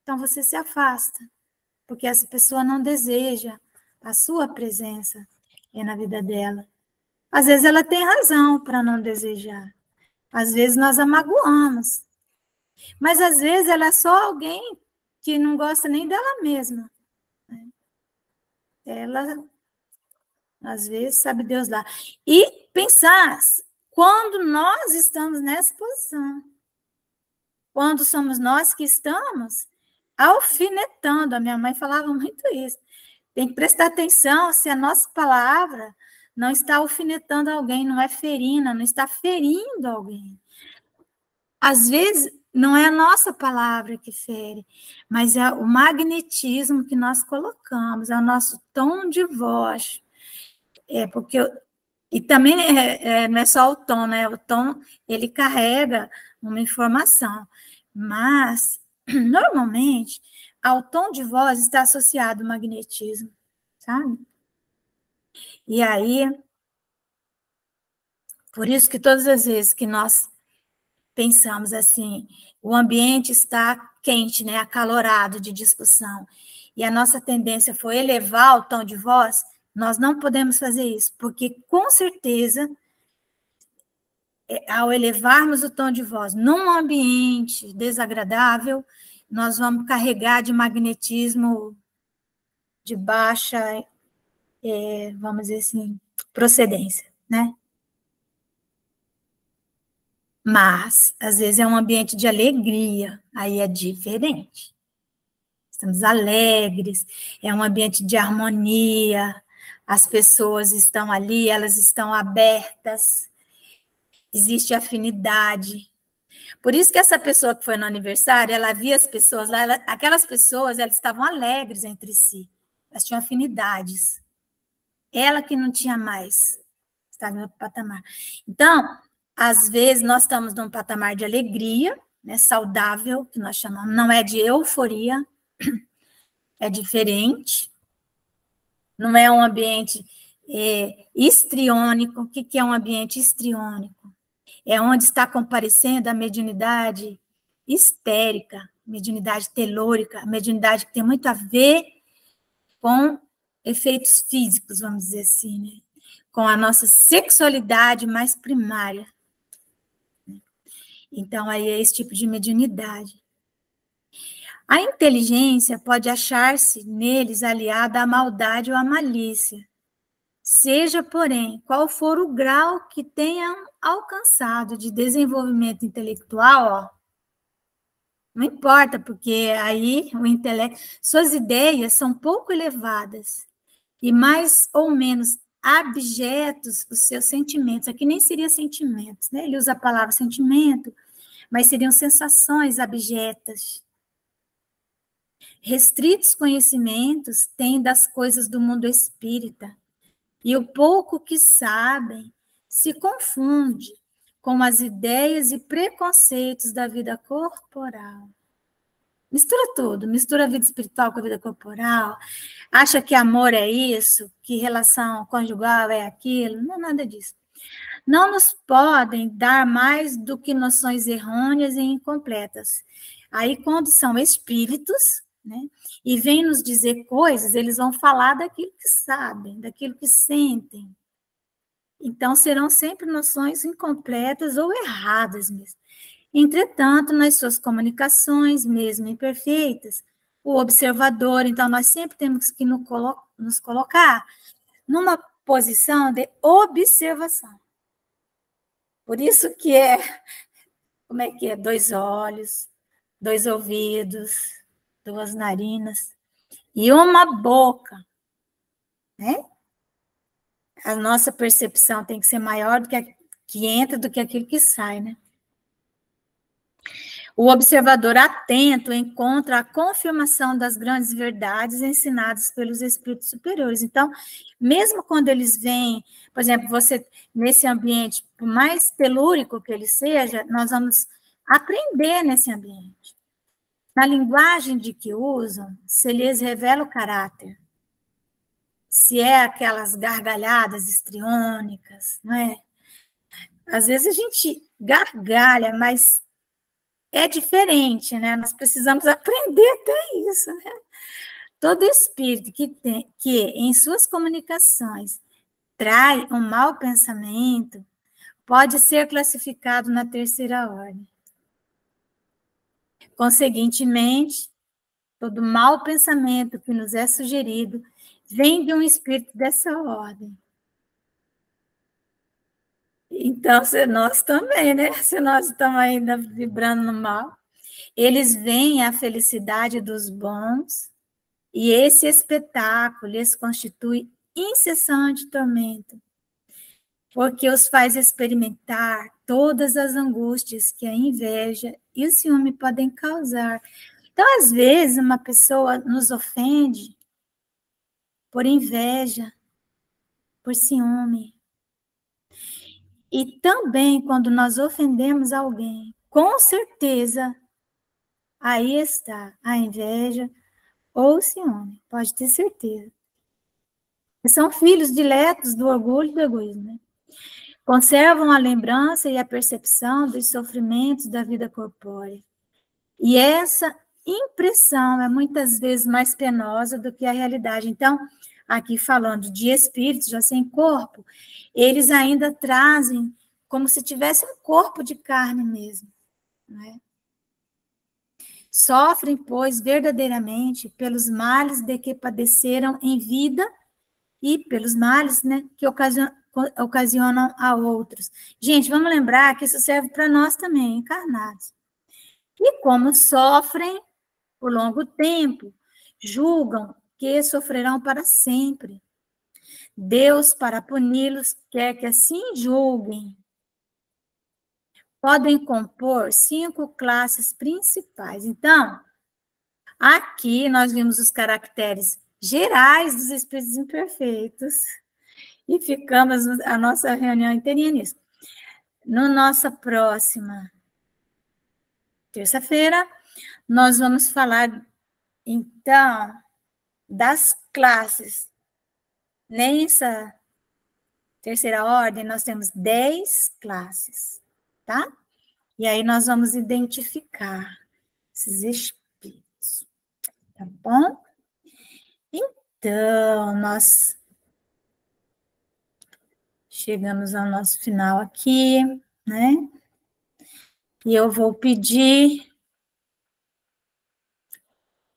então você se afasta, porque essa pessoa não deseja a sua presença na vida dela. Às vezes ela tem razão para não desejar. Às vezes nós a magoamos. Mas às vezes ela é só alguém que não gosta nem dela mesma. Ela, às vezes, sabe Deus lá. E pensar, quando nós estamos nessa posição, quando somos nós que estamos alfinetando, a minha mãe falava muito isso, tem que prestar atenção se a nossa palavra não está alfinetando alguém, não é ferindo, não está ferindo alguém. Às vezes, não é a nossa palavra que fere, mas é o magnetismo que nós colocamos, é o nosso tom de voz. E também não é só o tom, né? O tom, ele carrega uma informação, mas, normalmente, ao tom de voz está associado o magnetismo, sabe? E aí, por isso que todas as vezes que nós pensamos assim, o ambiente está quente, né, acalorado de discussão, e a nossa tendência foi elevar o tom de voz, nós não podemos fazer isso, porque com certeza, ao elevarmos o tom de voz num ambiente desagradável, nós vamos carregar de magnetismo de baixa, vamos dizer assim, procedência, né? Mas, às vezes, é um ambiente de alegria, aí é diferente. Estamos alegres, é um ambiente de harmonia, as pessoas estão ali, elas estão abertas, existe afinidade. Por isso que essa pessoa que foi no aniversário, ela via as pessoas lá, aquelas pessoas, elas estavam alegres entre si. elas tinham afinidades. Ela que não tinha mais, estava em outro patamar. Então, às vezes, nós estamos num patamar de alegria, né, saudável, que nós chamamos, não é de euforia, é diferente, não é um ambiente histriônico. O que é um ambiente histriônico? É onde está comparecendo a mediunidade histérica, mediunidade telúrica, mediunidade que tem muito a ver com efeitos físicos, vamos dizer assim, né? Com a nossa sexualidade mais primária. Então, aí é esse tipo de mediunidade. A inteligência pode achar-se neles aliada à maldade ou à malícia, seja, porém, qual for o grau que tenham alcançado de desenvolvimento intelectual, ó, não importa, porque aí o intelecto, suas ideias são pouco elevadas e mais ou menos abjetos os seus sentimentos. Aqui nem seria sentimentos, né? Ele usa a palavra sentimento, mas seriam sensações abjetas. Restritos conhecimentos têm das coisas do mundo espírita, e o pouco que sabem se confunde com as ideias e preconceitos da vida corporal. Mistura tudo, mistura a vida espiritual com a vida corporal, acha que amor é isso, que relação conjugal é aquilo, não é nada disso. Não nos podem dar mais do que noções errôneas e incompletas. Aí, quando são espíritos, né, e vêm nos dizer coisas, eles vão falar daquilo que sabem, daquilo que sentem. Então, serão sempre noções incompletas ou erradas mesmo. Entretanto, nas suas comunicações, mesmo imperfeitas, o observador, então, nós sempre temos que nos colocar numa posição de observação. Por isso que como é que é? 2 olhos, 2 ouvidos, 2 narinas e uma boca, né? A nossa percepção tem que ser maior do que entra do que aquilo que sai, né? O observador atento encontra a confirmação das grandes verdades ensinadas pelos espíritos superiores. Então, mesmo quando eles vêm, por exemplo, você nesse ambiente, por mais telúrico que ele seja, nós vamos aprender nesse ambiente. Na linguagem de que usam, se lhes revela o caráter. Se é aquelas gargalhadas histriônicas, não é? Às vezes a gente gargalha, mas é diferente, né? Nós precisamos aprender até isso, né? Todo espírito que em suas comunicações trai um mau pensamento pode ser classificado na terceira ordem. Conseguintemente, todo mau pensamento que nos é sugerido vem de um espírito dessa ordem. Então, se nós também, né? Se nós estamos ainda vibrando no mal, eles veem a felicidade dos bons e esse espetáculo lhes constitui incessante tormento, porque os faz experimentar todas as angústias que a inveja e o ciúme podem causar. Então, às vezes, uma pessoa nos ofende por inveja, por ciúme. E também, quando nós ofendemos alguém, com certeza, aí está a inveja ou o ciúme, pode ter certeza. São filhos diletos do orgulho e do egoísmo, né? Conservam a lembrança e a percepção dos sofrimentos da vida corpórea. E essa impressão é muitas vezes mais penosa do que a realidade. Então, aqui falando de espíritos já sem corpo, eles ainda trazem como se tivesse um corpo de carne mesmo, né? Sofrem, pois, verdadeiramente pelos males de que padeceram em vida e pelos males, né, que ocasionam a outros. Gente, vamos lembrar que isso serve para nós também, encarnados. E como sofrem por longo tempo, julgam que sofrerão para sempre. Deus, para puni-los, quer que assim julguem. Podem compor 5 classes principais. Então, aqui nós vimos os caracteres gerais dos espíritos imperfeitos. E ficamos a nossa reunião inteirinha nisso. No nossa próxima terça-feira, nós vamos falar, então, das classes. Nessa terceira ordem, nós temos 10 classes, tá? E aí nós vamos identificar esses espíritos, tá bom? Então, nós chegamos ao nosso final aqui, né? E eu vou pedir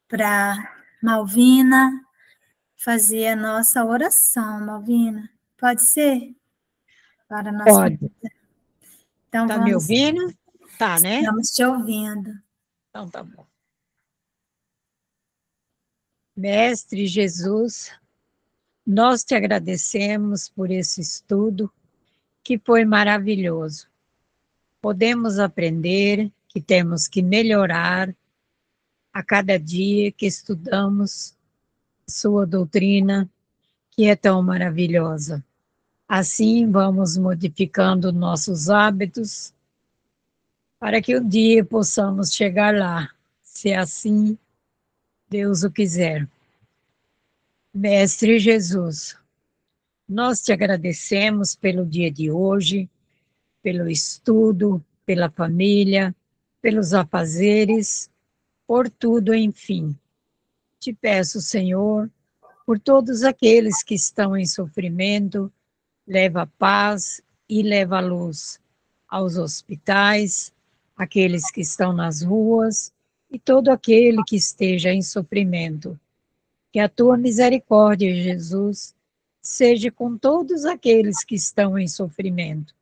para Malvina fazer a nossa oração, Malvina. Pode ser? Para a nossa... Pode. Então, Tá me ouvindo? Tá, né? Estamos te ouvindo. Então, tá bom. Mestre Jesus, nós te agradecemos por esse estudo que foi maravilhoso. Podemos aprender que temos que melhorar a cada dia que estudamos sua doutrina, que é tão maravilhosa. Assim, vamos modificando nossos hábitos para que um dia possamos chegar lá, se assim Deus o quiser. Mestre Jesus, nós te agradecemos pelo dia de hoje, pelo estudo, pela família, pelos afazeres, por tudo, enfim. Te peço, Senhor, por todos aqueles que estão em sofrimento, leva paz e leva luz aos hospitais, aqueles que estão nas ruas e todo aquele que esteja em sofrimento. Que a tua misericórdia, Jesus, seja com todos aqueles que estão em sofrimento.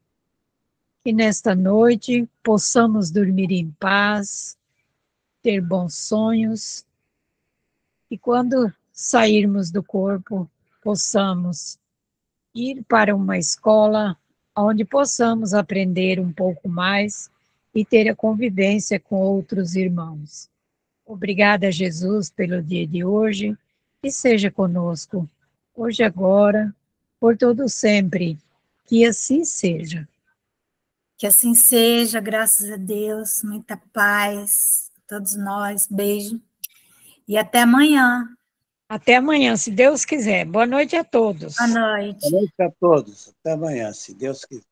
Que nesta noite possamos dormir em paz, ter bons sonhos, e quando sairmos do corpo, possamos ir para uma escola onde possamos aprender um pouco mais e ter a convivência com outros irmãos. Obrigada, Jesus, pelo dia de hoje, e seja conosco, hoje, agora, por todo sempre. Que assim seja. Que assim seja, graças a Deus, muita paz a todos nós, beijo, e até amanhã. Até amanhã, se Deus quiser. Boa noite a todos. Boa noite. Boa noite a todos. Até amanhã, se Deus quiser.